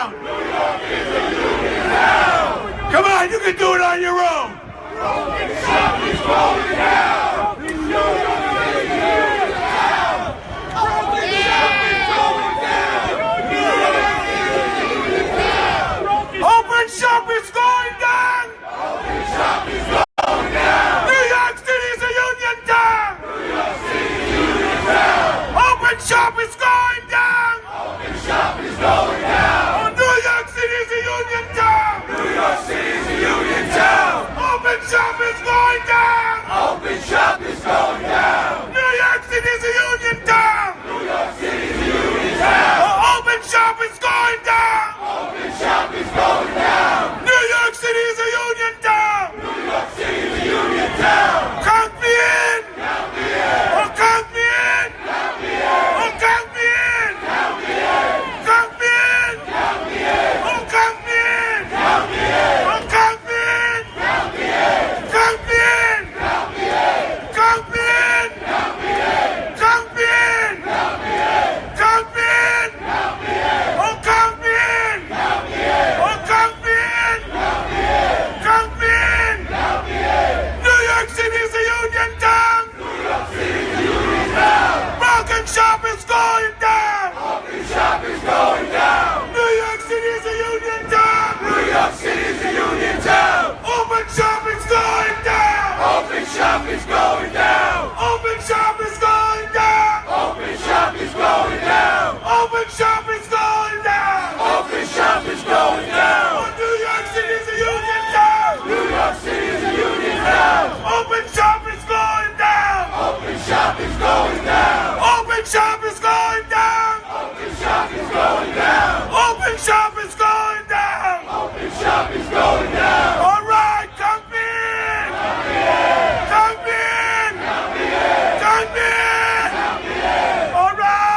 Come on, you can do it on your own. Open shop is going down. Open shop is going down. New York City is a union town. New York City is a union town. Open shop is going down. Open shop is going down. New York City is a union town. New York City is a union town. Open shop is going down. Open shop is going down. New York City is a union town. New York City is a union town. Open shop is going down. Open shop is going down. New York City is a union town. New York City is a union town. Count me in. Count me in. Oh, count me in. Count me in. Oh, count me in. Count me in. Count me in. Count me in. Oh, count me in. Count me in. Oh, count me in. Count me in. Count me in. Count me in. Count me in. Count me in. Count me in. Count me in. Count me in. Count me in. Oh, count me in. Count me in. Oh, count me in. Count me in. Count me in. Count me in. New York City is a union town. New York City is a union town. Broken shop is going down. Broken shop is going down. New York City is a union town. New York City is a union town. Open shop is going down. Open shop is going down. Open shop is going down. Open shop is going down. Open shop is going down. Open shop is going down. New York City is a union town. New York City is a union town. Open shop is going down. Open shop is going down. Open shop is going down. Open shop is going down. Open shop is going down. Open shop is going down. All right, count me in. Count me in. Count me in. Count me in. Count me in. All right.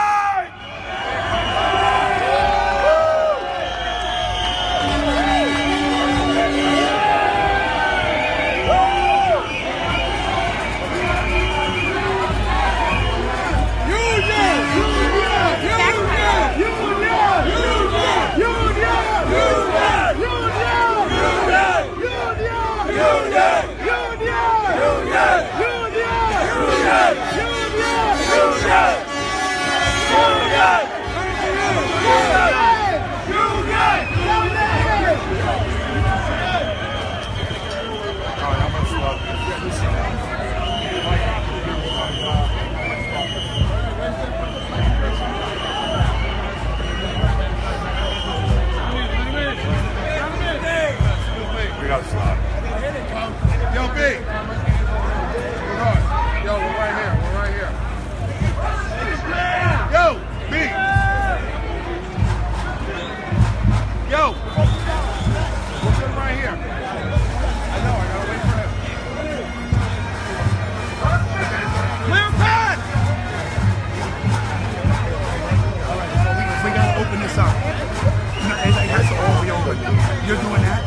We got to stop. Yo, B. Yo, we're right here. We're right here. Yo, B. Yo. We're sitting right here. I know, I gotta wait for him. Clear path! All right, so we gotta open this up. It has to all be open. You're doing that?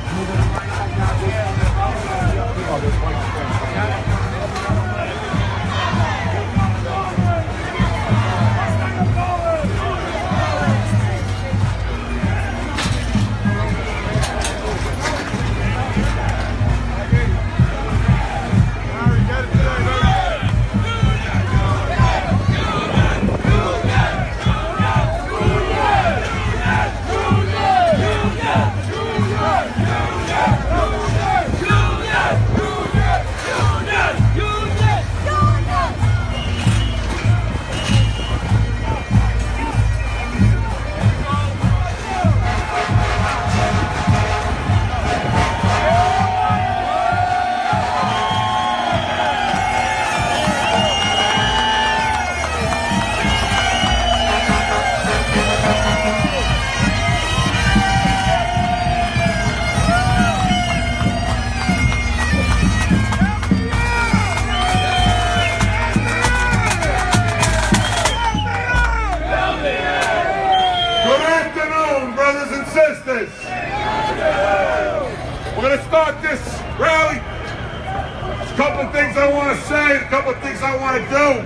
We're going to start this rally. There's a couple of things I want to say, a couple of things I want to do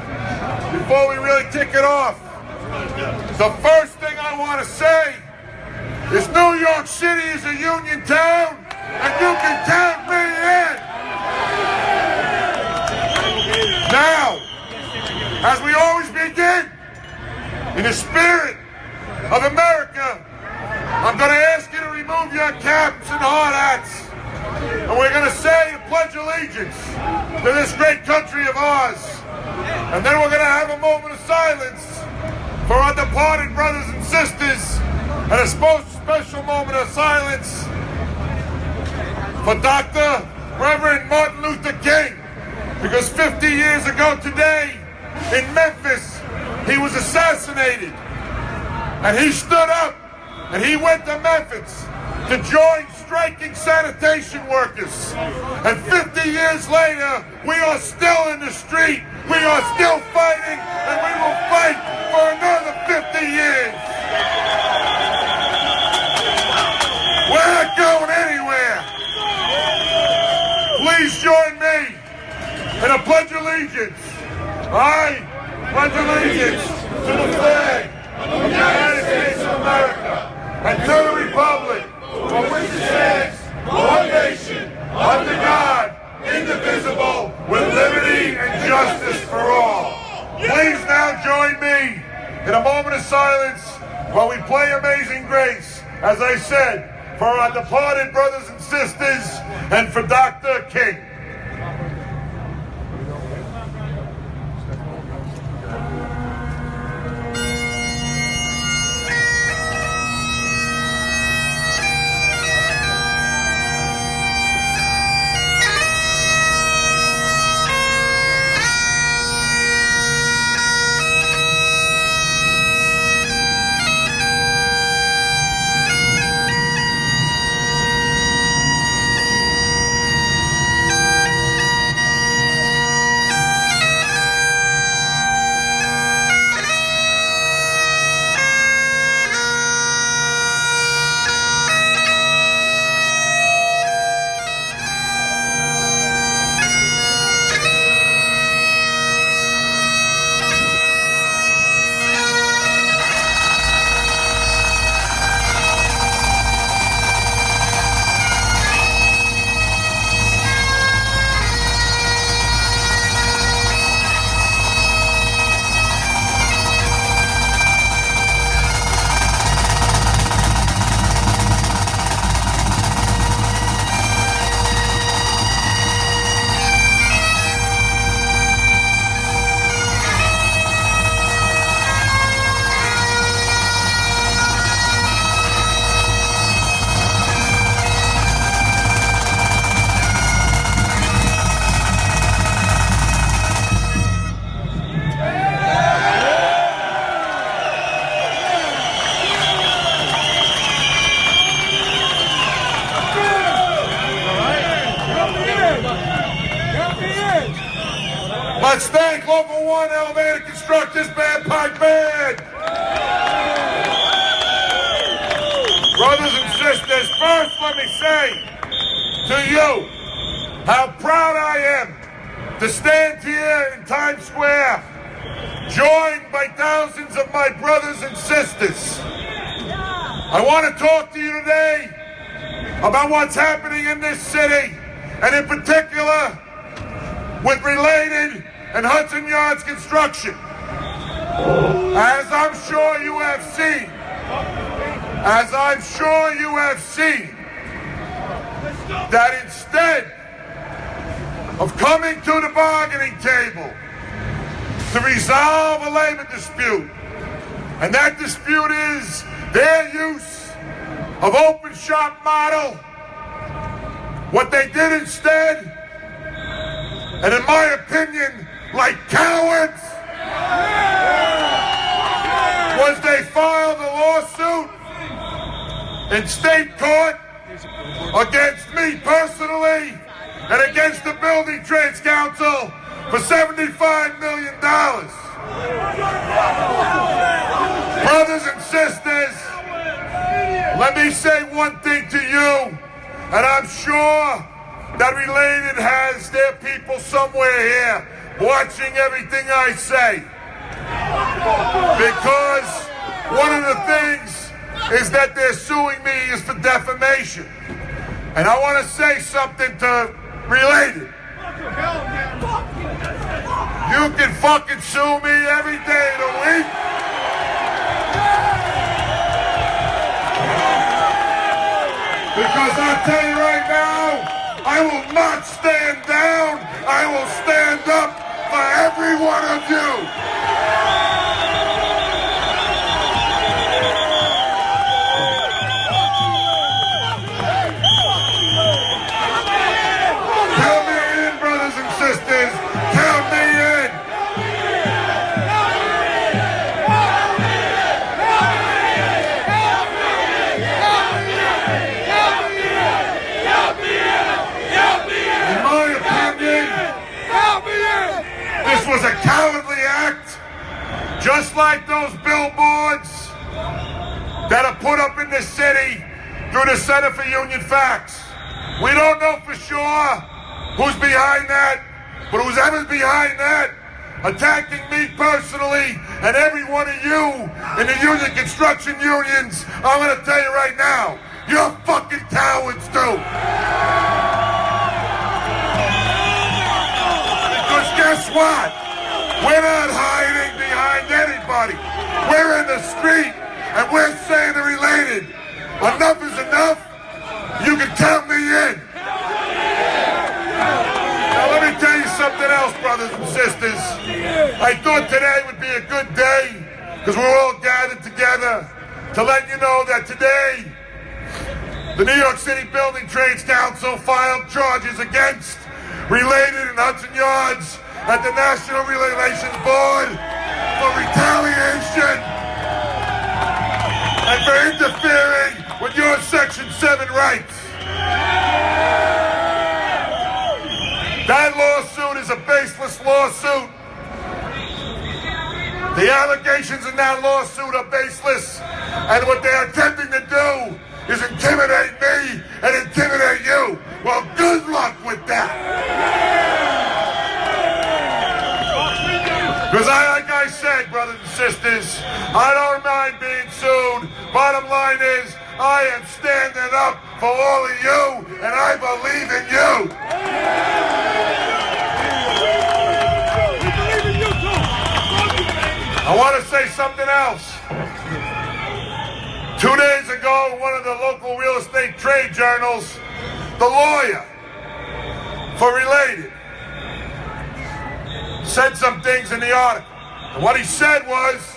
before we really kick it off. The first thing I want to say This New York City is a union town, and you can count me in. Now, as we always begin, in the spirit of America, I'm going to ask you to remove your caps and hard hats, and we're going to say the Pledge of Allegiance to this great country of ours. And then we're going to have a moment of silence for our departed brothers and sisters, and a special moment of silence for Dr. Reverend Martin Luther King, because 50 years ago today in Memphis, he was assassinated, and he stood up and he went to Memphis to join striking sanitation workers. And 50 years later, we are still in the street. We are still fighting, and we will fight for another 50 years. We're not going anywhere. Please join me in a Pledge of Allegiance. I pledge allegiance to the flag of the United States of America and to the republic for which it stands, one nation, under God, indivisible, with liberty and justice for all. Please now join me in a moment of silence while we play Amazing Grace, as I said, for our departed brothers and sisters and for Dr. King. Let's thank Local 1 Elevator Constructors Bagpipe Band. Brothers and sisters, first let me say to you how proud I am to stand here in Times Square, joined by thousands of my brothers and sisters. I want to talk to you today about what's happening in this city, and in particular with Related and Hudson Yards Construction. As I'm sure you have seen, that instead of coming to the bargaining table to resolve a labor dispute, and that dispute is their use of open shop model, what they did instead, and in my opinion, like cowards, was they filed a lawsuit in state court against me personally and against the Building Trades Council for $75 million. Brothers and sisters, let me say one thing to you, and I'm sure that Related has their people somewhere here watching everything I say. Because one of the things is that they're suing me is for defamation. And I want to say something to related. You can fucking sue me every day of the week. Because I'll tell you right now, I will not stand down. I will stand up for every one of you. Count me in, brothers and sisters. Count me in. In my opinion, this was a cowardly act, just like those billboards that are put up in the city through the Center for Union Facts. We don't know for sure who's behind that, but whoever's behind that, attacking me personally and every one of you in the union construction unions, I'm going to tell you right now, you're fucking cowards too. Because guess what? We're not hiding behind anybody. We're in the street and we're saying the related. Enough is enough. You can count me in. Now let me tell you something else, brothers and sisters. I thought today would be a good day because we're all gathered together to let you know that today the New York City Building Trades Council filed charges against Related in Hudson Yards at the National Relations Board for retaliation and for interfering with your Section 7 rights. That lawsuit is a baseless lawsuit. The allegations in that lawsuit are baseless, and what they're attempting to do is intimidate me and intimidate you. Well, good luck with that. Because like I said, brothers and sisters, I don't mind being sued. Bottom line is, I am standing up for all of you, and I believe in you. I want to say something else. 2 days ago, in one of the local real estate trade journals, the lawyer for Related said some things in the article. And what he said was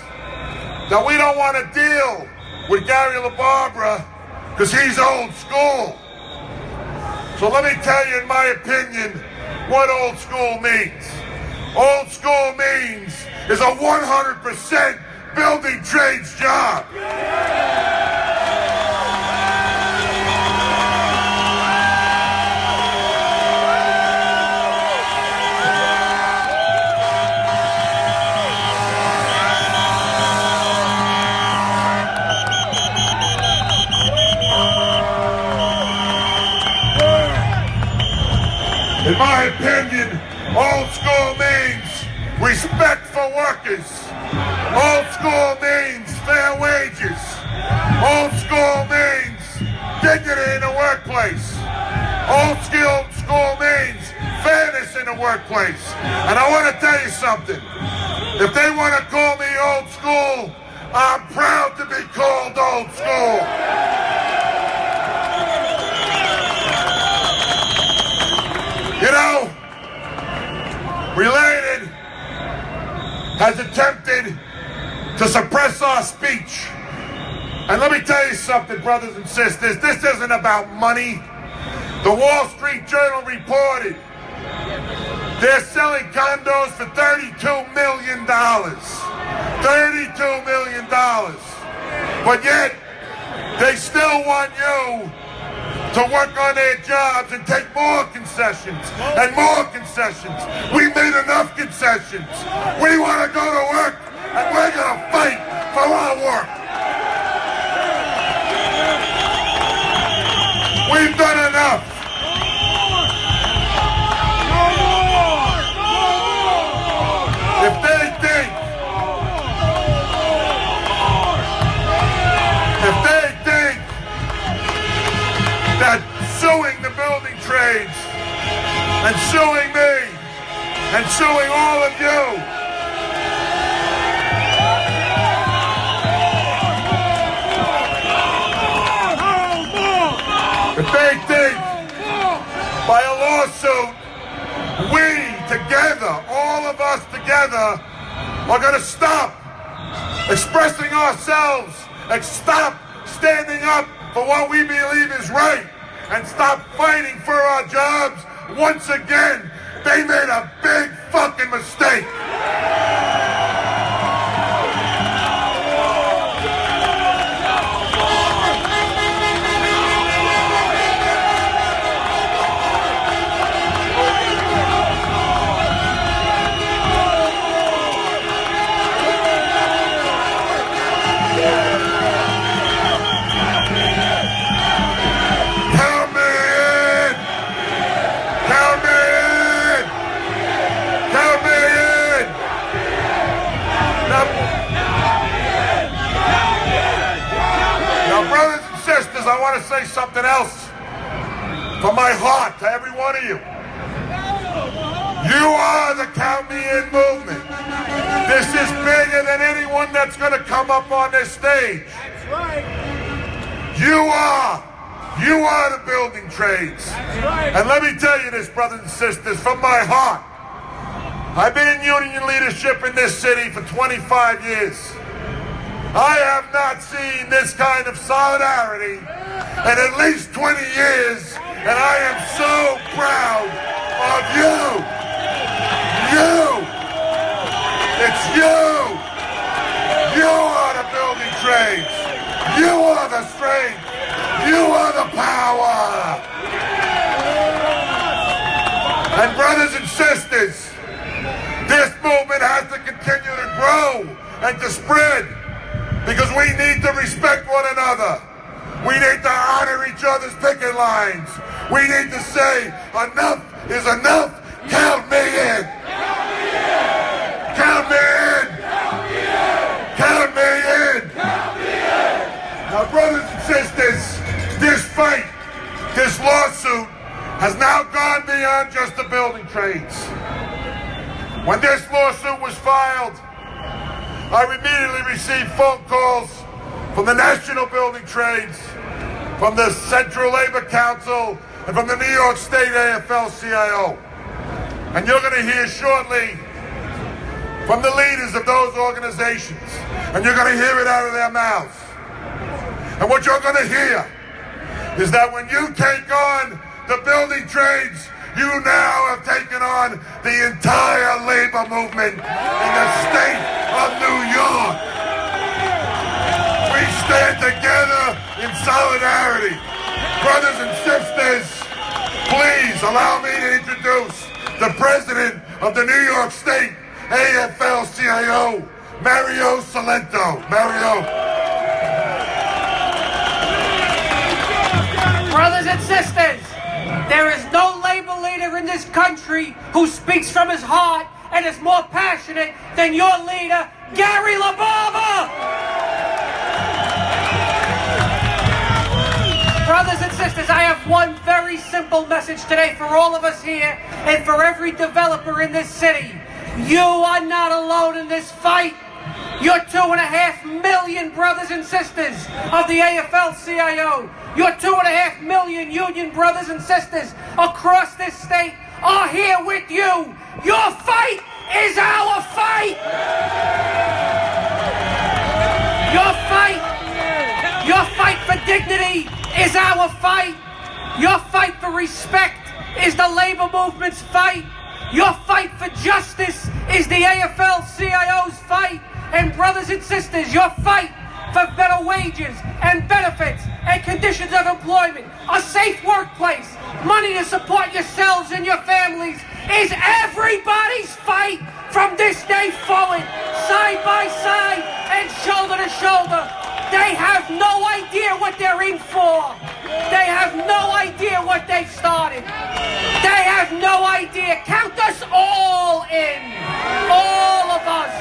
that we don't want to deal with Gary LaBarbera because he's old school. So let me tell you, in my opinion, what old school means. Old school means is a 100% building trades job. In my opinion, old school means respect for workers. Old school means fair wages. Old school means dignity in the workplace. Old school means fairness in the workplace. And I want to tell you something. If they want to call me old school, I'm proud to be called old school. You know, Related has attempted to suppress our speech. And let me tell you something, brothers and sisters, this isn't about money. The Wall Street Journal reported they're selling condos for $32 million. $32 million. But yet, they still want you to work on their jobs and take more concessions and more concessions. We made enough concessions. We want to go to work and we're going to fight for our work. We've done enough. If they think that suing the building trades and suing me and suing all of you if they think by a lawsuit we together, all of us together, are going to stop expressing ourselves and stop standing up for what we believe is right and stop fighting for our jobs once again, they made a big fucking mistake. I want to say something else from my heart to every one of you. You are the Count Me In movement. This is bigger than anyone that's going to come up on this stage. That's right. You are the building trades. That's right. And let me tell you this, brothers and sisters, from my heart. I've been in union leadership in this city for 25 years. I have not seen this kind of solidarity in at least 20 years, and I am so proud of you. You. It's you. You are the building trades. You are the strength. You are the power. And brothers and sisters, this movement has to continue to grow and to spread. Because we need to respect one another. We need to honor each other's picket lines. We need to say, enough is enough. Count me in. Count me in. Count me in. Now, brothers and sisters, this fight, this lawsuit, has now gone beyond just the building trades. When this lawsuit was filed, I immediately received phone calls from the National Building Trades, from the Central Labor Council, and from the New York State AFL-CIO. And you're going to hear shortly from the leaders of those organizations, and you're going to hear it out of their mouths. And what you're going to hear is that when you take on the building trades, you now have taken on the entire labor movement in the state of New York. We stand together in solidarity. Brothers and sisters, please allow me to introduce the president of the New York State AFL-CIO, Mario Salento. Mario. Brothers and sisters, there is no labor leader in this country who speaks from his heart and is more passionate than your leader, Gary LaBarba! Brothers and sisters, I have one very simple message today for all of us here and for every developer in this city. You are not alone in this fight. Your 2.5 million brothers and sisters of the AFL-CIO, your 2.5 million union brothers and sisters across this state are here with you. Your fight is our fight. Your fight for dignity is our fight. Your fight for respect is the labor movement's fight. Your fight for justice is the AFL-CIO's fight. And brothers and sisters, your fight for better wages and benefits and conditions of employment, a safe workplace, money to support yourselves and your families is everybody's fight from this day forward, side by side and shoulder to shoulder. They have no idea what they're in for. They have no idea what they've started. They have no idea. Count us all in. All of us.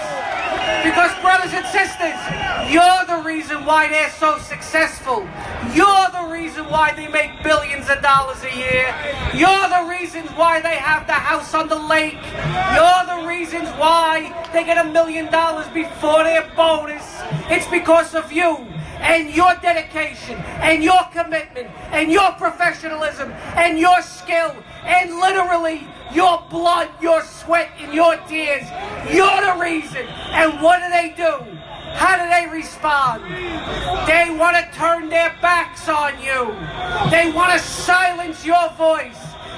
Because brothers and sisters, you're the reason why they're so successful. You're the reason why they make billions of dollars a year. You're the reasons why they have the house on the lake. You're the reasons why they get $1 million before their bonus. It's because of you and your dedication and your commitment and your professionalism and your skill and literally your blood, your sweat, and your tears. You're the reason. And what do? How do they respond? They want to turn their backs on you. They want to silence your voice.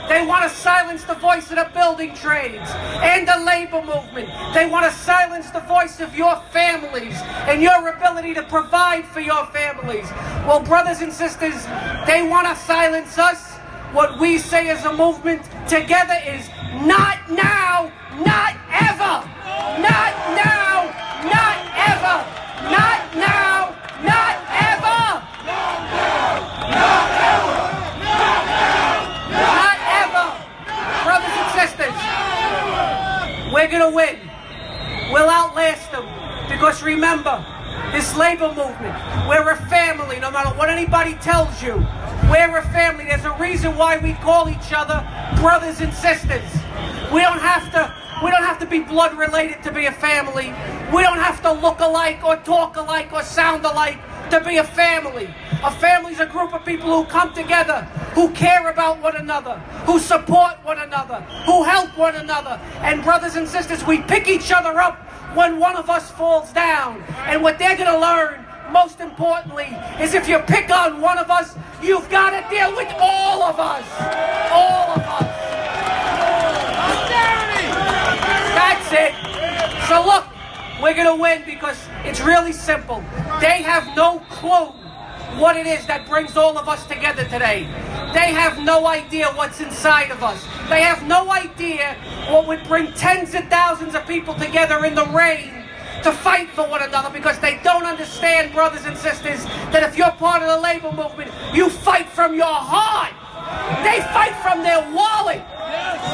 They want to silence the voice of the building trades and the labor movement. They want to silence the voice of your families and your ability to provide for your families. Well, brothers and sisters, they want to silence us. What we say as a movement together is not now, not ever. Not now, not ever. Not now, not ever. Not ever. Not ever. Brothers and sisters, we're going to win. We'll outlast them. Because remember, this labor movement, we're a family no matter what anybody tells you. We're a family. There's a reason why we call each other brothers and sisters. We don't have to be blood related to be a family. We don't have to look alike or talk alike or sound alike to be a family. A family is a group of people who come together, who care about one another, who support one another, who help one another. And brothers and sisters, we pick each other up when one of us falls down. And what they're going to learn, most importantly, is if you pick on one of us, you've got to deal with all of us. All of us. That's it. So look, we're going to win because it's really simple. They have no clue what it is that brings all of us together today. They have no idea what's inside of us. They have no idea what would bring tens of thousands of people together in the rain to fight for one another, because they don't understand, brothers and sisters, that if you're part of the labor movement, you fight from your heart. They fight from their wallet.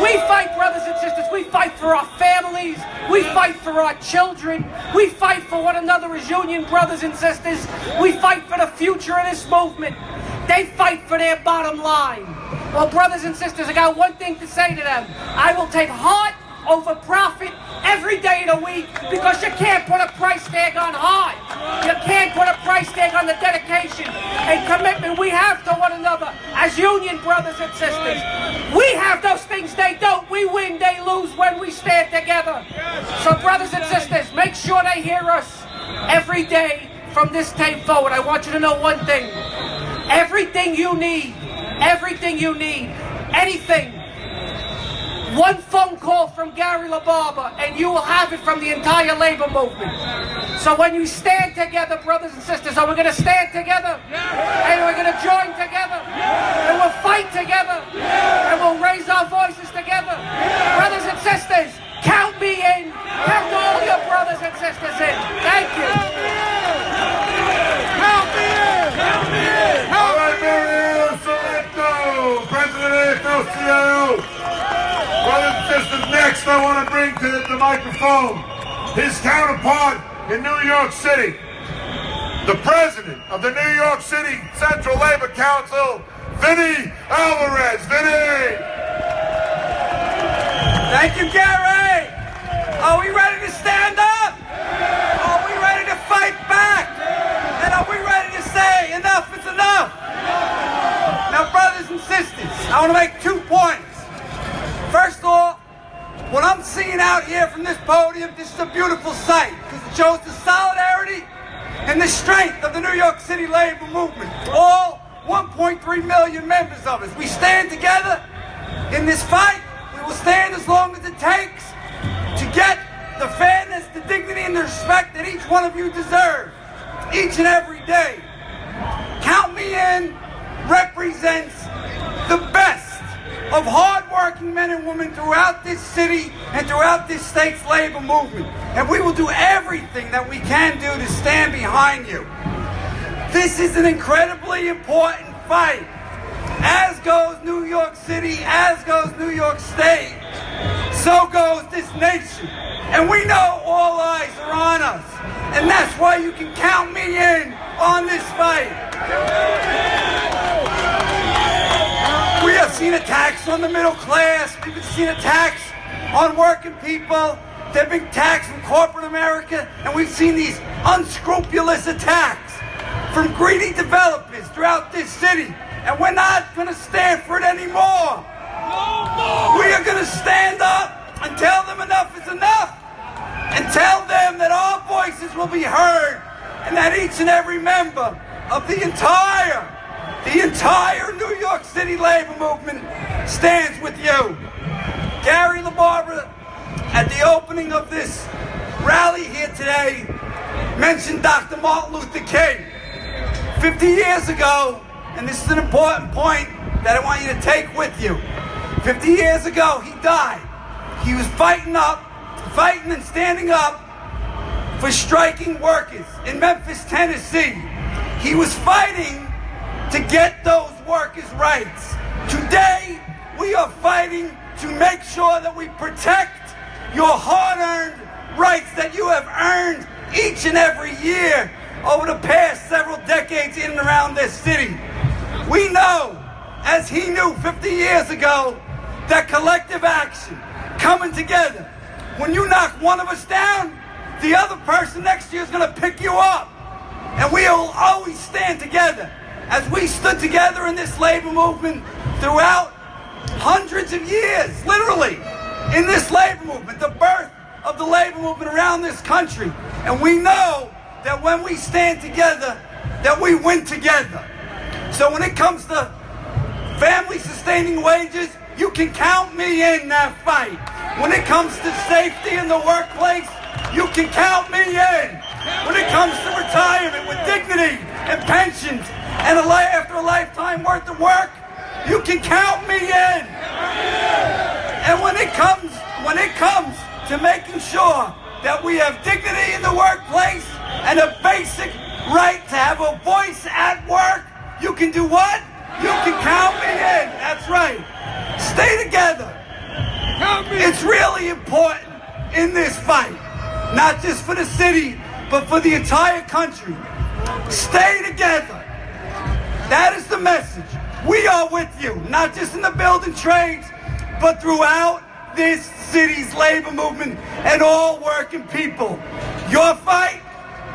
We fight, brothers and sisters. We fight for our families. We fight for our children. We fight for one another as union brothers and sisters. We fight for the future of this movement. They fight for their bottom line. Well, brothers and sisters, I got one thing to say to them. I will take heart over profit every day of the week, because you can't put a price tag on heart. You can't put a price tag on the dedication and commitment we have to one another as union brothers and sisters. We have those things they don't. We win, they lose when we stand together. So brothers and sisters, make sure they hear us every day from this tape forward. I want you to know one thing. Everything you need, anything, one phone call from Gary LaBarber, and you will have it from the entire labor movement. So when you stand together, brothers and sisters, are we going to stand together? And we're going to join together? And we'll fight together? And we'll raise our voices together? Brothers and sisters, count me in. Count all your brothers and sisters in. Thank you. Count me in. Count me in. All right, Mario Selecto, President AFL-CIO. Brothers and sisters, next I want to bring to the microphone his counterpart in New York City, the president of the New York City Central Labor Council, Vinny Alvarez. Vinny! Thank you, Gary! Are we ready to stand up? Are we ready to fight back? And are we ready to say enough is enough? Now, brothers and sisters, I want to make 2 points. First of all, what I'm seeing out here from this podium, this is a beautiful sight, because it shows the solidarity and the strength of the New York City labor movement. All 1.3 million members of us. We stand together in this fight. We will stand as long as it takes to get the fairness, the dignity, and the respect that each one of you deserve each and every day. Count Me In represents the best of hard-working men and women throughout this city and throughout this state's labor movement. And we will do everything that we can do to stand behind you. This is an incredibly important fight. As goes New York City, as goes New York State. so goes this nation. And we know all eyes are on us. And that's why you can count me in on this fight. We have seen attacks on the middle class. We've seen attacks on working people. There have been attacks from corporate America. And we've seen these unscrupulous attacks from greedy developers throughout this city. And we're not going to stand for it anymore. We are going to stand up and tell them enough is enough. And tell them that our voices will be heard. And that each and every member of the entire New York City labor movement stands with you. Gary LaBarbera, at the opening of this rally here today, mentioned Dr. Martin Luther King. 50 years ago, and this is an important point that I want you to take with you. 50 years ago, he died. He was fighting and standing up for striking workers in Memphis, Tennessee. He was fighting to get those workers' rights. Today, we are fighting to make sure that we protect your hard-earned rights that you have earned each and every year over the past several decades in and around this city. We know, as he knew 50 years ago, that collective action, coming together, when you knock one of us down, the other person next to you is going to pick you up. And we will always stand together. As we stood together in this labor movement throughout hundreds of years, literally, in this labor movement, the birth of the labor movement around this country. And we know that when we stand together, that we win together. So when it comes to family-sustaining wages, you can count me in that fight. When it comes to safety in the workplace, you can count me in. When it comes to retirement with dignity and pensions and after a lifetime worth of work, you can count me in. And when it comes to making sure that we have dignity in the workplace and a basic right to have a voice at work, you can do what? You can count me in. That's right. Stay together. It's really important in this fight, not just for the city, but for the entire country. Stay together. That is the message. We are with you, not just in the building trades, but throughout this city's labor movement and all working people. Your fight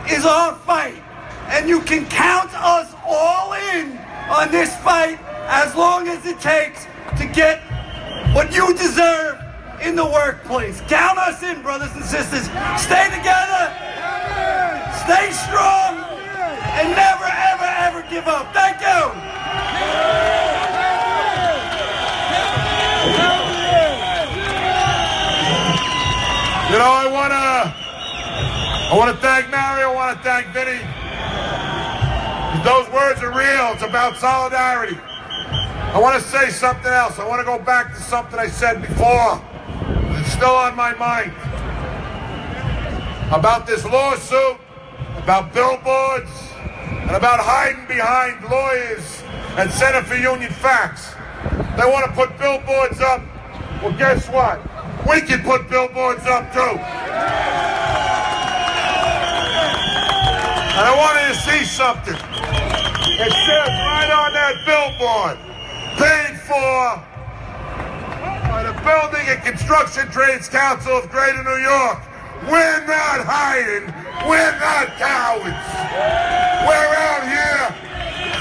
is our fight, and you can count us all in on this fight as long as it takes to get what you deserve in the workplace. Count us in, brothers and sisters. Stay together, stay strong, and never, ever, ever give up. Thank you. You know, I want to thank Mario. I want to thank Vinny. Those words are real. It's about solidarity. I want to say something else. I want to go back to something I said before. It's still on my mind. About this lawsuit, about billboards, and about hiding behind lawyers and Center for Union Facts. They want to put billboards up. Well, guess what? We can put billboards up too. And I want you to see something. It says right on that billboard, paid for by the Building and Construction Trades Council of Greater New York. We're not hiding. We're not cowards. We're out here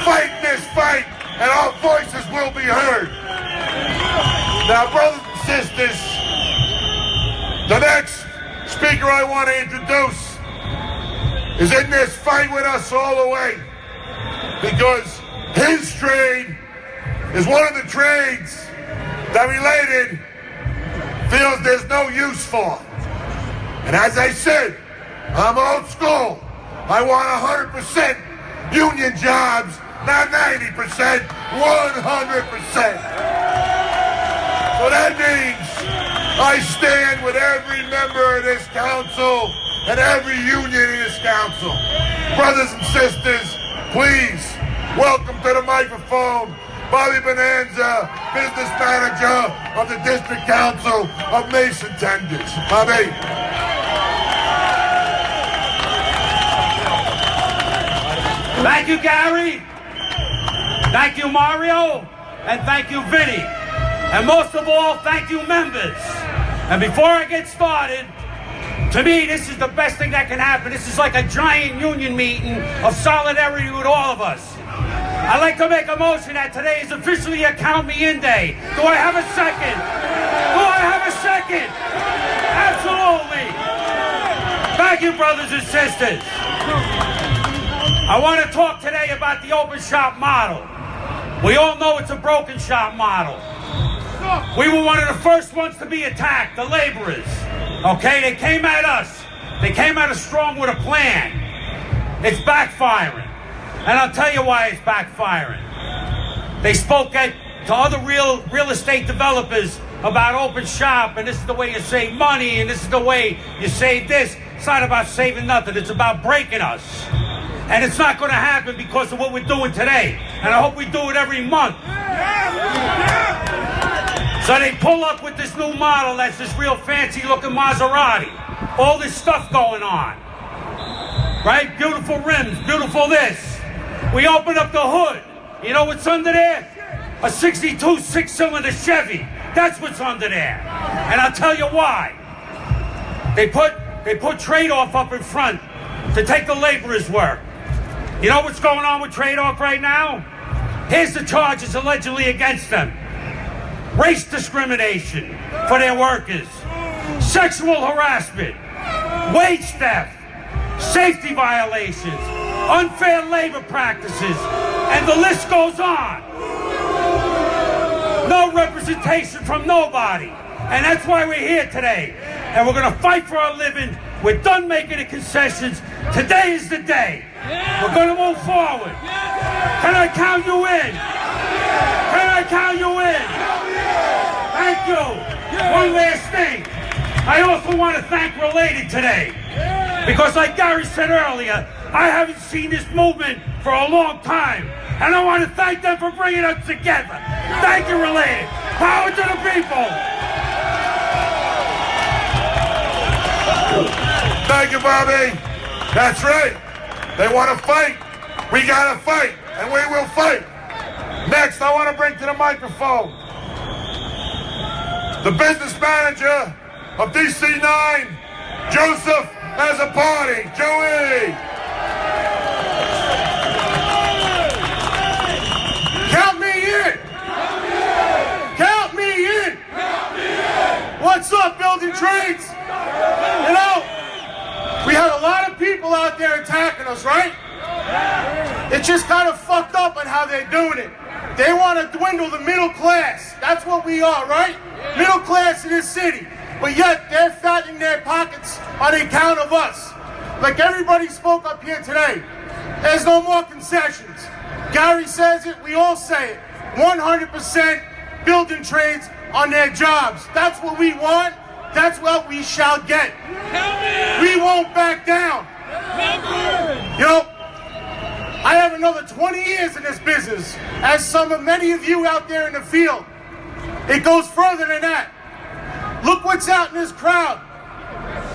fighting this fight, and our voices will be heard. Now, brothers and sisters, the next speaker I want to introduce is in this fight with us all the way, because his trade is one of the trades that Related feels there's no use for. And as I said, I'm old school. I want 100% union jobs, not 90%, 100%. So that means I stand with every member of this council and every union in this council. Brothers and sisters, please welcome to the microphone Bobby Bonanza, business manager of the District Council of Mason Tenders. Bobby. Thank you, Gary. Thank you, Mario. And thank you, Vinny. And most of all, thank you, members. And before I get started, to me, this is the best thing that can happen. This is like a giant union meeting of solidarity with all of us. I'd like to make a motion that today is officially a Count Me In Day. Do I have a second? Do I have a second? Absolutely. Thank you, brothers and sisters. I want to talk today about the open shop model. We all know it's a broken shop model. We were one of the first ones to be attacked, the laborers. Okay, they came at us. They came at us strong with a plan. It's backfiring. And I'll tell you why it's backfiring. They spoke to other real estate developers about open shop, and this is the way you save money, and this is the way you save this. It's not about saving nothing. It's about breaking us. And it's not going to happen because of what we're doing today. And I hope we do it every month. So they pull up with this new model that's this real fancy-looking Maserati. All this stuff going on. Right? Beautiful rims, beautiful this. We open up the hood. You know what's under there? A 62 six-cylinder Chevy. That's what's under there. And I'll tell you why. They put trade-off up in front to take the laborers' work. You know what's going on with trade-off right now? Here's the charges allegedly against them. Race discrimination for their workers, sexual harassment, wage theft, safety violations, unfair labor practices, and the list goes on. No representation from nobody. And that's why we're here today. And we're going to fight for our living. We're done making the concessions. Today is the day. We're going to move forward. Can I count you in? Can I count you in? Thank you. One last thing. I also want to thank Related today. Because like Gary said earlier, I haven't seen this movement for a long time. And I want to thank them for bringing us together. Thank you, Related. Power to the people. Thank you, Bobby. That's right. They want to fight. We got to fight. And we will fight. Next, I want to bring to the microphone the business manager of DC9, Joseph has a party. Joey. Count me in. Count me in. What's up, building trades? You know, we have a lot of people out there attacking us, right? It's just kind of fucked up on how they're doing it. They want to dwindle the middle class. That's what we are, right? Middle class in this city. But yet, they're fattening their pockets on account of us. Like everybody spoke up here today. There's no more concessions. Gary says it, we all say it. 100% building trades on their jobs. That's what we want. That's what we shall get. We won't back down. You know, I have another 20 years in this business, as many of you out there in the field. It goes further than that. Look what's out in this crowd.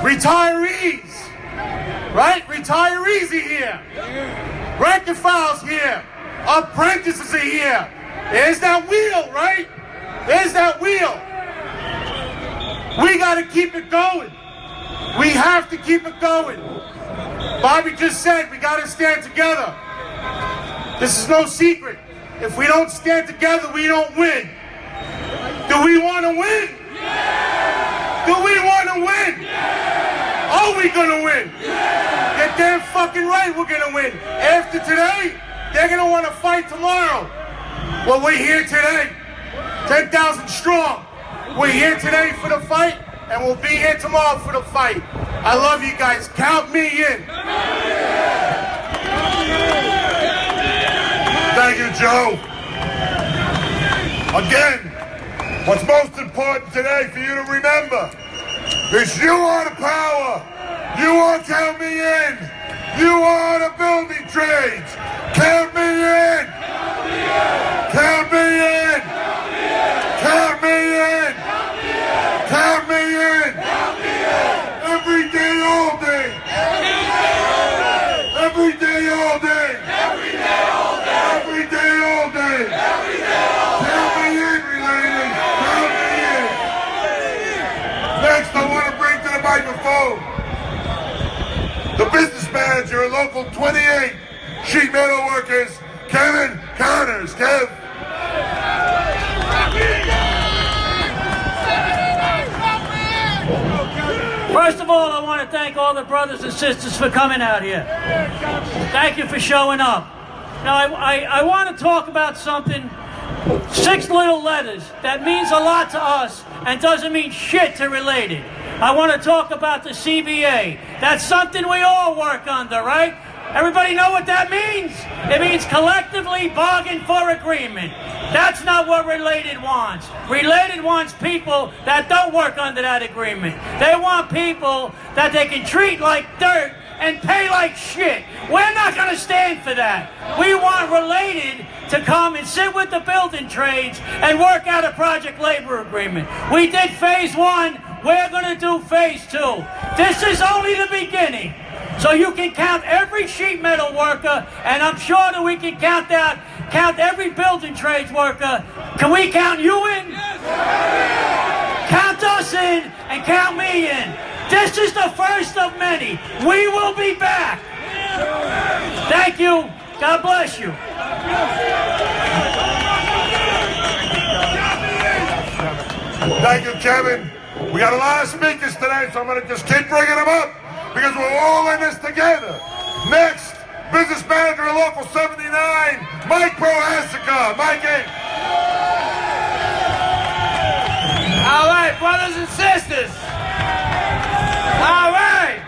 Retirees, right? Retirees are here. Rank and files here. Apprentices are here. There's that wheel, right? There's that wheel. We got to keep it going. We have to keep it going. Bobby just said we got to stand together. This is no secret. If we don't stand together, we don't win. Do we want to win? Yeah. Do we want to win? Yeah. Are we going to win? Yeah. Get damn fucking right we're going to win. After today, they're going to want to fight tomorrow. Well, we're here today. 10,000 strong. We're here today for the fight, and we'll be here tomorrow for the fight. I love you guys. Count me in. Thank you, Joe. Again, what's most important today for you to remember is you are the power. You are count me in. You are the building trades. Count me in. Count me business manager at Local 28, sheet metal workers, Kevin Connors. Kev. First of all, I want to thank all the brothers and sisters for coming out here. Thank you for showing up. Now, I want to talk about something, 6 little letters, that means a lot to us and doesn't mean shit to Related. I want to talk about the CBA. That's something we all work under, right? Everybody know what that means? It means collectively bargain for agreement. That's not what Related wants. Related wants people that don't work under that agreement. They want people that they can treat like dirt and pay like shit. We're not going to stand for that. We want Related to come and sit with the building trades and work out a project labor agreement. We did phase 1. We're going to do phase 2. This is only the beginning. So you can count every sheet metal worker, and I'm sure that we can count every building trades worker. Can we count you in? Yes. Count us in and count me in. This is the first of many. We will be back. Thank you. God bless you. Thank you, Kevin. We got a lot of speakers tonight, so I'm going to just keep bringing them up because we're all in this together. Next, business manager of Local 79, Mike Prohasica. Mikey. All right, brothers and sisters. All right.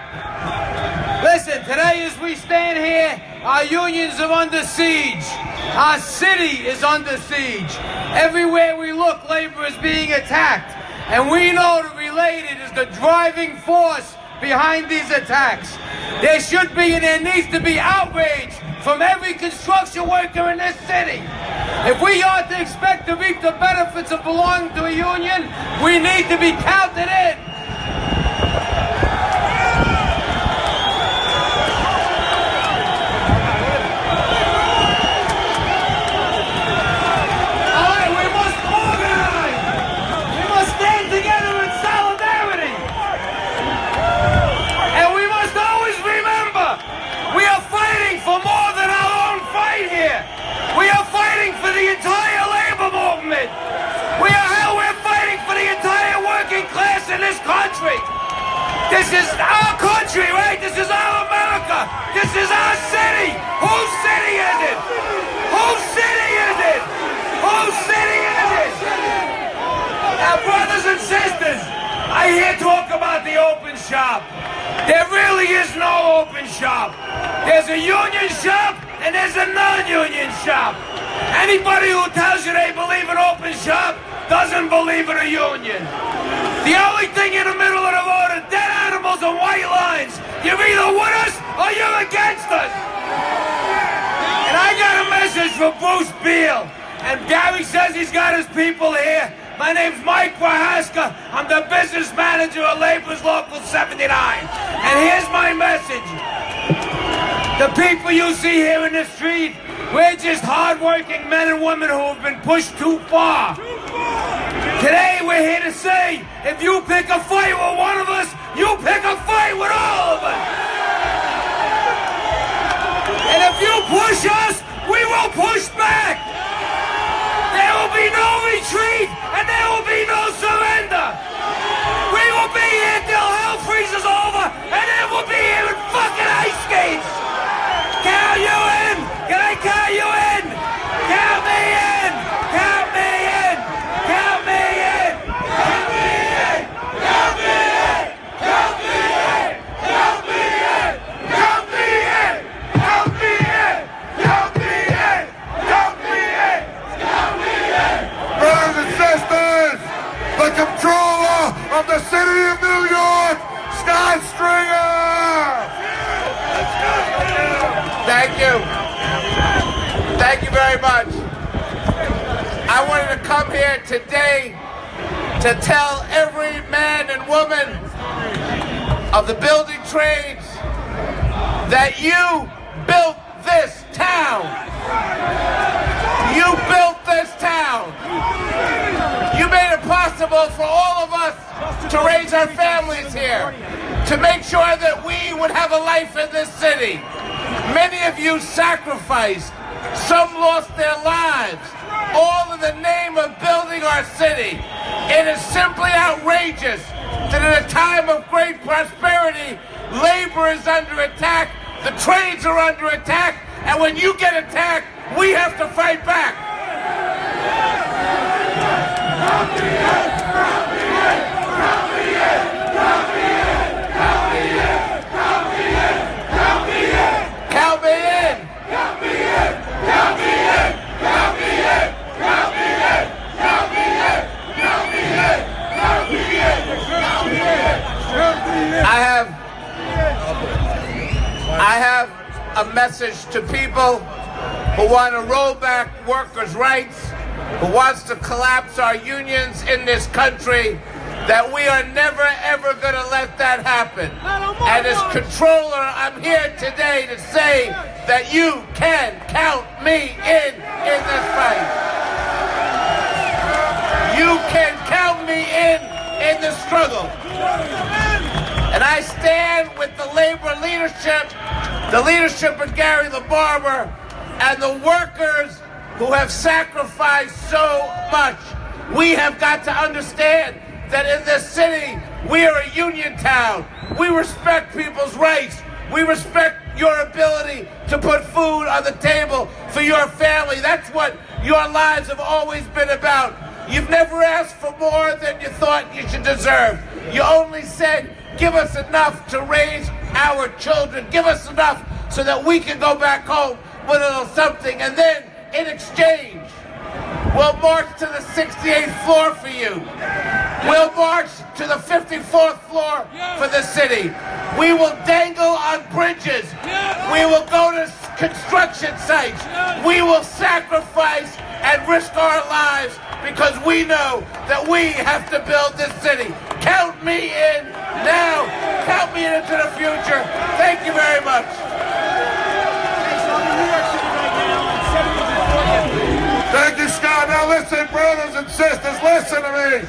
Listen, today as we stand here, our unions are under siege. Our city is under siege. Everywhere we look, labor is being attacked. And we know that Related is the driving force behind these attacks. There should be and there needs to be outrage from every construction worker in this city. If we are to expect to reap the benefits of belonging to a union, we need to be counted in. For the entire labor movement. We're fighting for the entire working class in this country. This is our country, right? This is our America. This is our city. Whose city is it? Whose city is it? Whose city is it? Now, brothers and sisters, I hear talk about the open shop. There really is no open shop. There's a union shop and there's a non-union shop. Anybody who tells you they believe in open shop doesn't believe in a union. The only thing in the middle of the road are dead animals and white lines. You're either with us or you're against us. And I got a message for Bruce Beal. And Gary says he's got his people here. My name's Mike Prohaska. I'm the business manager of Labor's Local 79. And here's my message. The people you see here in the street, we're just hard-working men and women who have been pushed too far. Today we're here to say, if you pick a fight with one of us, you pick a fight with all of us. And if you push us, we will push back. There will be no retreat, and there will be no surrender. We will be here till hell freezes over, and then we'll be here in fucking ice skates. Count you in! Can I count you in? Count me in! Count me in! Count me in! Count me in! Count me in! Count me in! Count me in! Count me in! Count me in! Count me in! Count me in! Count me in! Brothers and sisters, the comptroller of the city of New York, Scott Stringer! Thank you. Thank you very much. I wanted to come here today to tell every man and woman of the building trades that you built this town. You built this town. You made it possible for all of us to raise our families here. to make sure that we would have a life in this city. Many of you sacrificed. Some lost their lives, all in the name of building our city. It is simply outrageous that in a time of great prosperity, labor is under attack, the trades are under attack, and when you get attacked, we have to fight back. I have a message to people who want to roll back workers' rights, who wants to collapse our unions in this country, that we are never ever going to let that happen. And as controller, I'm here today to say that you can count me in this fight. You can count me in the struggle. And I stand with the labor leadership of Gary the Barber, and the workers who have sacrificed so much. We have got to understand that in this city, we are a union town. We respect people's rights. We respect your ability to put food on the table for your family. That's what your lives have always been about. You've never asked for more than you thought you should deserve. You only said, give us enough to raise our children. Give us enough so that we can go back home with a little something. And then, in exchange, we'll march to the 68th floor for you. We'll march to the 54th floor for the city. We will dangle on bridges. We will go to construction sites. We will sacrifice and risk our lives because we know that we have to build this city. Count me in now. Count me into the future. Thank you very much. Thank you, Scott. Now listen, brothers and sisters, listen to me.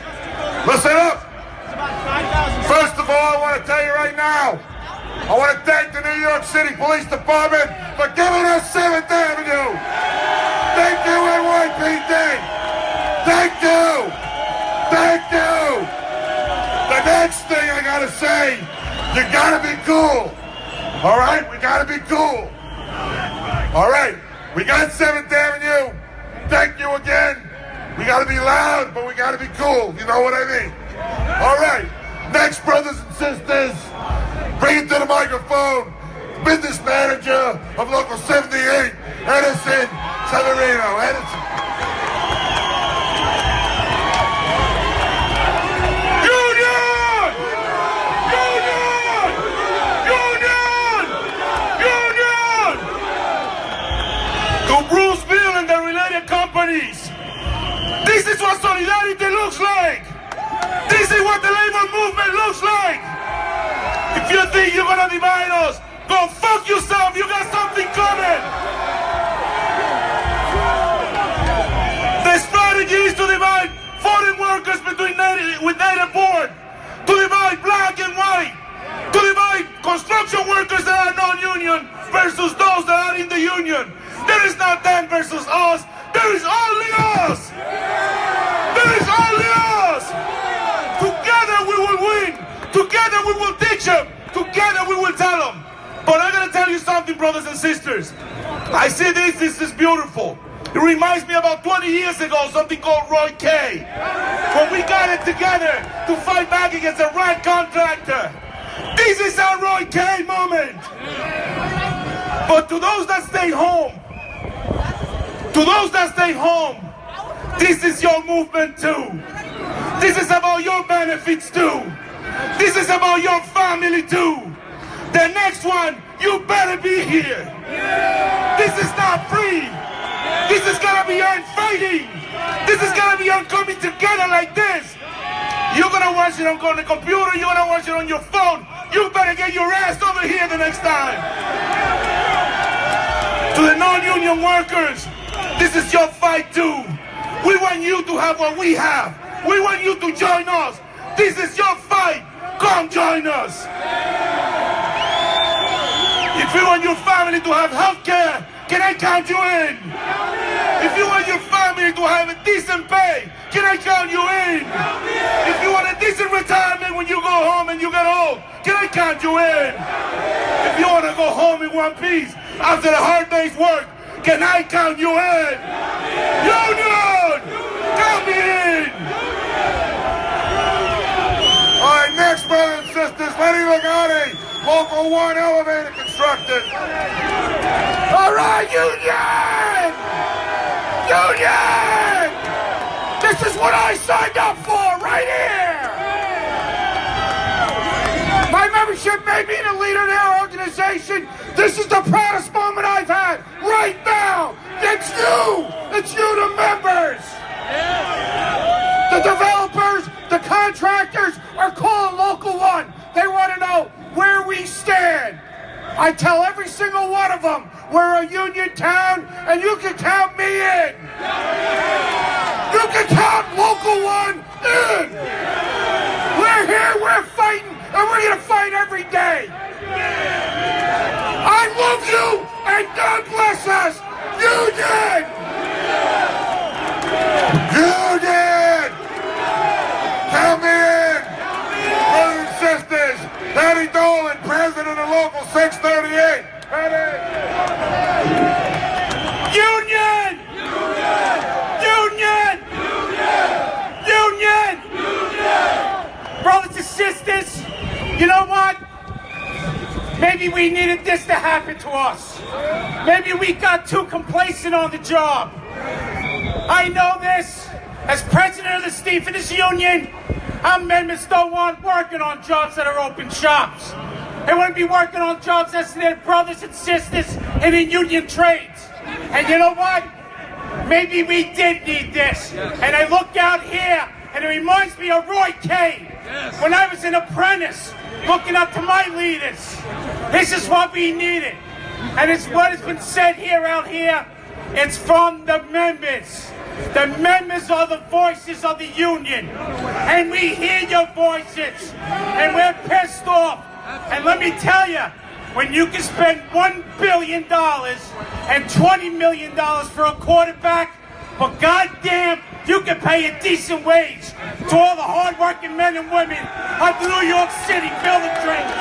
Listen up. First of all, I want to tell you right now, I want to thank the New York City Police Department for giving us 7th Avenue. Thank you, NYPD. Thank you. Thank you. The next thing I got to say, you got to be cool. All right? We got to be cool. All right. We got 7th Avenue. Thank you again. We got to be loud, but we got to be cool. You know what I mean? All right. Next, brothers and sisters, bring it to the microphone. Business manager of Local 78, Edison Severino. Edison. Union! Union! Union! Union! To Bruce Bill and the related companies, this is what solidarity looks like. This is what the labor movement looks like. If you think you're gonna divide us, go fuck yourself. You got something coming. The strategy is to divide foreign workers with native born, to divide black and white, to divide construction workers that are non-union versus those that are in the union. There is not them versus us. There is only us. There is only us. Together we will win. Together we will teach them. Together we will tell them. But I'm going to tell you something, brothers and sisters. I see this is beautiful. It reminds me about 20 years ago, something called Roy K. When we got it together to fight back against the right contractor. This is our Roy K moment. But to those that stay home, this is your movement too. This is about your benefits too. This is about your family too. The next one, you better be here. This is not free. This is gonna be on fighting. This is gonna be on coming together like this. You're gonna watch it on the computer, you're gonna watch it on your phone. You better get your ass over here the next time. To the non-union workers, this is your fight too. We want you to have what we have. We want you to join us. This is your fight. come join us. If you want your family to have health care, can I count you in? If you want your family to have a decent pay, can I count you in? If you want a decent retirement when you go home and you get old, can I count you in? If you want to go home in one piece after a hard day's work, can I count you in? Union! Count me in! All right, next, brothers and sisters, Lenny Legati, Local 1 elevator constructed. All right, Union! Union! This is what I signed up for right here! My membership made me the leader of their organization. This is the proudest moment I've had right now. It's you! It's you, the members! The developers, the contractors are calling Local 1. They want to know where we stand. I tell every single one of them, we're a union town, and you can count me in. You can count Local 1 in. We're here, we're fighting, and we're going to fight every day. I love you, and God bless us. Union! Union! Count me in! Brothers and sisters, Patty Dolan, president of Local 638. Patty! Union! Union! Union! Union! Brothers and sisters, you know what? Maybe we needed this to happen to us. Maybe we got too complacent on the job. I know this. As president of the Stevenage Union, our members don't want working on jobs that are open shops. They want to be working on jobs as their brothers and sisters in the union trades. And you know what? Maybe we did need this. And I look out here, and it reminds me of Roy Kane. When I was an apprentice, looking up to my leaders. This is what we needed. And it's what has been said here out here. It's from the members. The members are the voices of the union. And we hear your voices. And we're pissed off. And let me tell you, when you can spend $1 billion and $20 million for a quarterback, but goddamn, you can pay a decent wage to all the hard-working men and women of New York City building trains.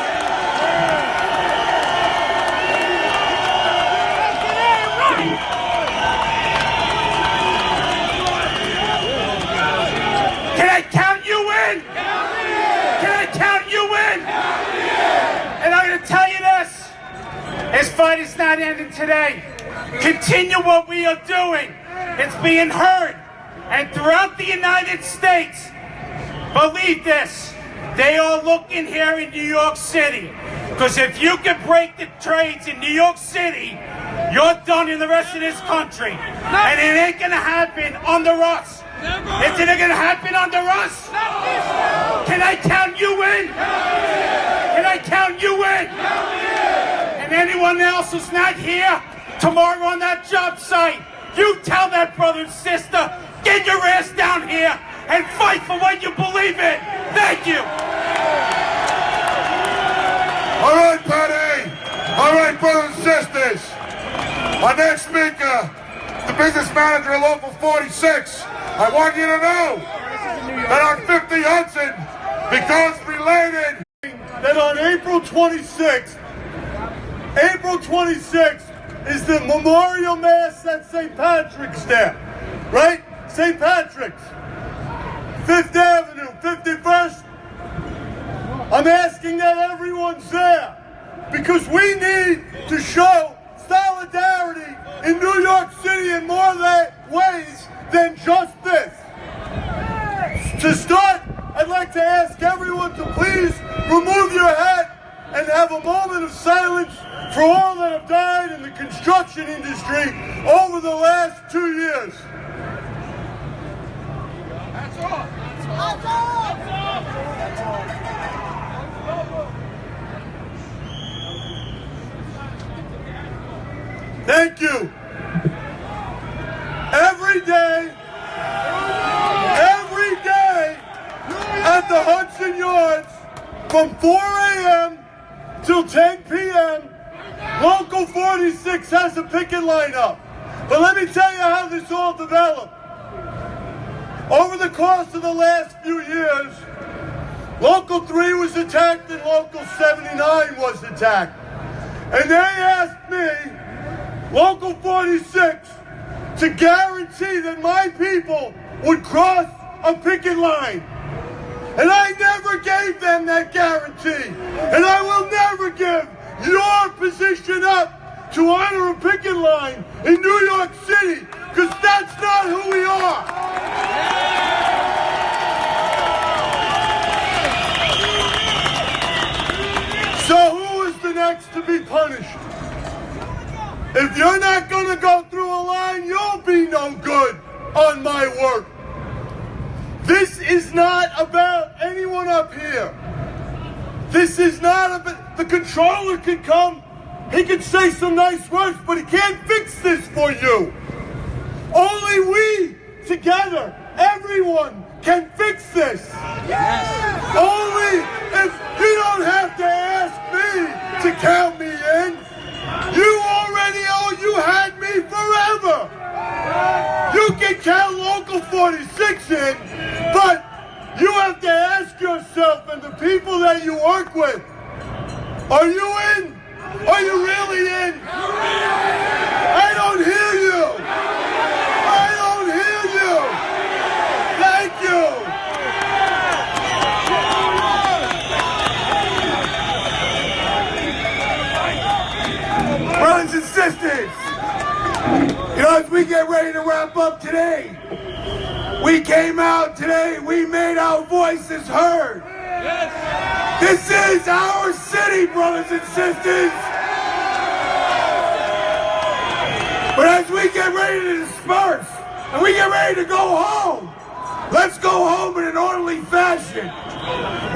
Can I count you in? Can I count you in? And I'm going to tell you this. This fight is not ending today. Continue what we are doing. It's being heard. And throughout the United States, believe this, they are looking here in New York City. Because if you can break the trades in New York City, you're done in the rest of this country. And it ain't going to happen under us. Is it going to happen under us? Can I count you in? Can I count you in? And anyone else who's not here tomorrow on that job site, you tell that brother and sister, get your ass down here and fight for what you believe in. Thank you. All right, Patty. All right, brothers and sisters. Our next speaker, the business manager of Local 46. I want you to know that on 50 Hudson becomes related. That on April 26th is the Memorial Mass at St. Patrick's Day, right? St. Patrick's, 5th Avenue, 51st. I'm asking that everyone's there because we need to show solidarity in New York City in more ways than just this. To start, I'd like to ask everyone to please remove your hat and have a moment of silence for all that have died in the construction industry over the last 2 years. That's all. That's all. Thank you. Every day at the Hudson Yards, from 4 a.m. till 10 p.m., Local 46 has a picket line up. But let me tell you how this all developed. Over the course of the last few years, Local 3 was attacked and Local 79 was attacked. And they asked me, Local 46, to guarantee that my people would cross a picket line. And I never gave them that guarantee. And I will never give your position up to honor a picket line in New York City, because that's not who we are. So who is the next to be punished? If you're not going to go through a line, you'll be no good on my work. This is not about anyone up here. This is not about, the controller can come, he can say some nice words, but he can't fix this for you. Only we together, everyone, can fix this. Yes. Only if you don't have to ask me to count me in. You already you had me forever. You can count Local 46 in, but you have to ask yourself and the people that you work with, are you in? Are you really in? I don't hear you. I don't hear you. Thank you. Brothers and sisters, you know, as we get ready to wrap up today, we came out today, we made our voices heard. Yes. This is our city, brothers and sisters. But as we get ready to disperse, and we get ready to go home, let's go home in an orderly fashion.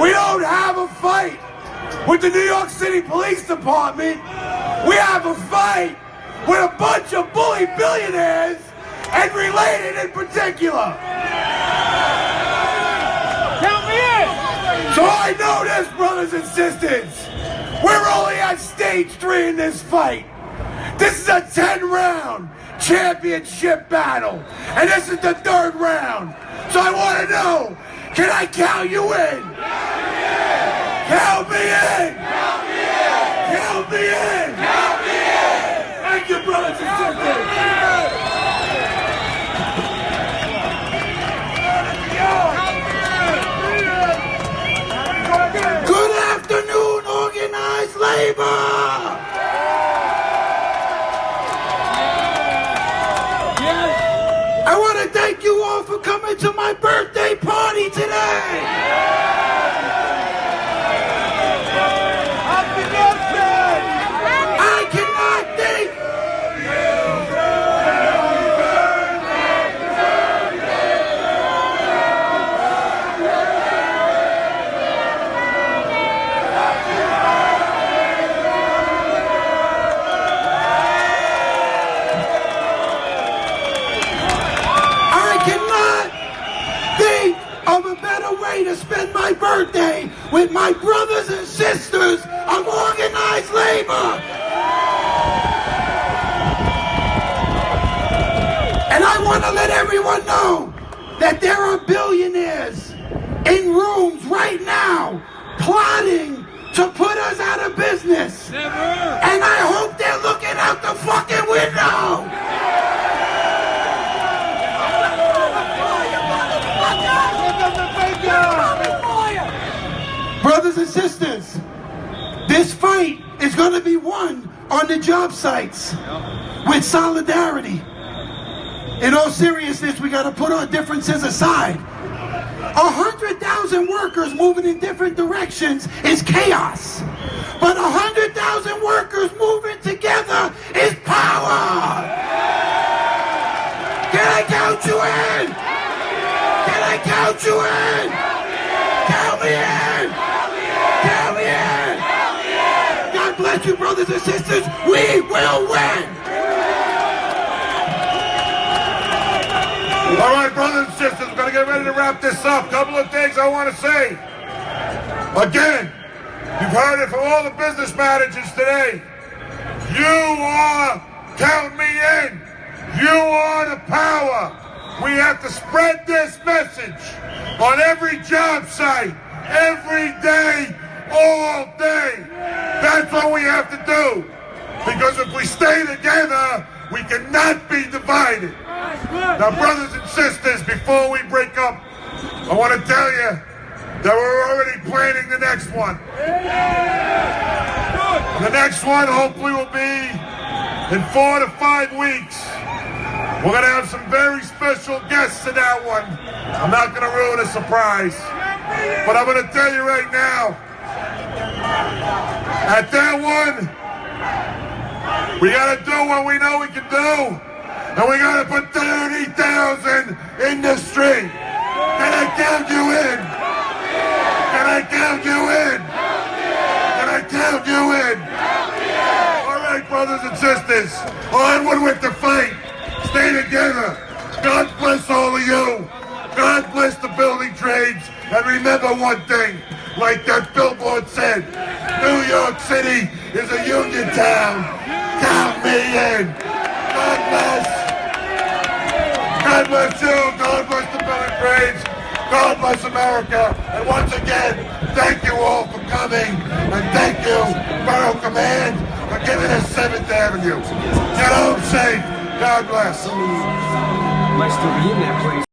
We don't have a fight with the New York City Police Department. We have a fight with a bunch of bully billionaires, and related in particular. Count me in! So I know this, brothers and sisters. We're only at stage 3 in this fight. This is a 10-round championship battle, and this is the 3rd round. So I want to know, can I count you in? Count me in! Count me in! Count me in! Count me in! Thank you, brothers and sisters. Good afternoon, organized labor! I want to thank you all for coming to my birthday party today! Happy birthday! I cannot thank... of a better way to spend my birthday with my brothers and sisters of organized labor. And I want to let everyone know that there are billionaires in rooms right now plotting to put us out of business. Never. And I hope they're looking out the fucking window. Brothers and sisters, this fight is going to be won on the job sites with solidarity. In all seriousness, we got to put our differences aside. 100,000 workers moving in different directions is chaos. But 100,000 workers moving together is power. Can I count you in? Can I count you in? Count me in! Count me in! God bless you, brothers and sisters. We will win! All right, brothers and sisters, we're going to get ready to wrap this up. Couple of things I want to say. Again, You've heard it from all the business managers today. You are, count me in. You are the power. We have to spread this message on every job site, every day, all day. That's what we have to do. Because if we stay together, we cannot be divided. Now, brothers and sisters, before we break up, I want to tell you that we're already planning the next one. The next one hopefully will be in 4 to 5 weeks. We're going to have some very special guests in that one. I'm not going to ruin a surprise. But I'm going to tell you right now, at that one, we got to do what we know we can do. And we got to put 30,000 in the street. Can I count you in? Can I count you in? Can I count you in? All right, brothers and sisters, onward with the fight. Stay together. God bless all of you. God bless the building trades. And remember one thing, like that billboard said, New York City is a union town. Count me in. God bless. God bless you. God bless the building trades. God bless America. And once again, thank you all for coming. And thank you, Borough Command, for giving us 7th Avenue. Get home safe. God bless.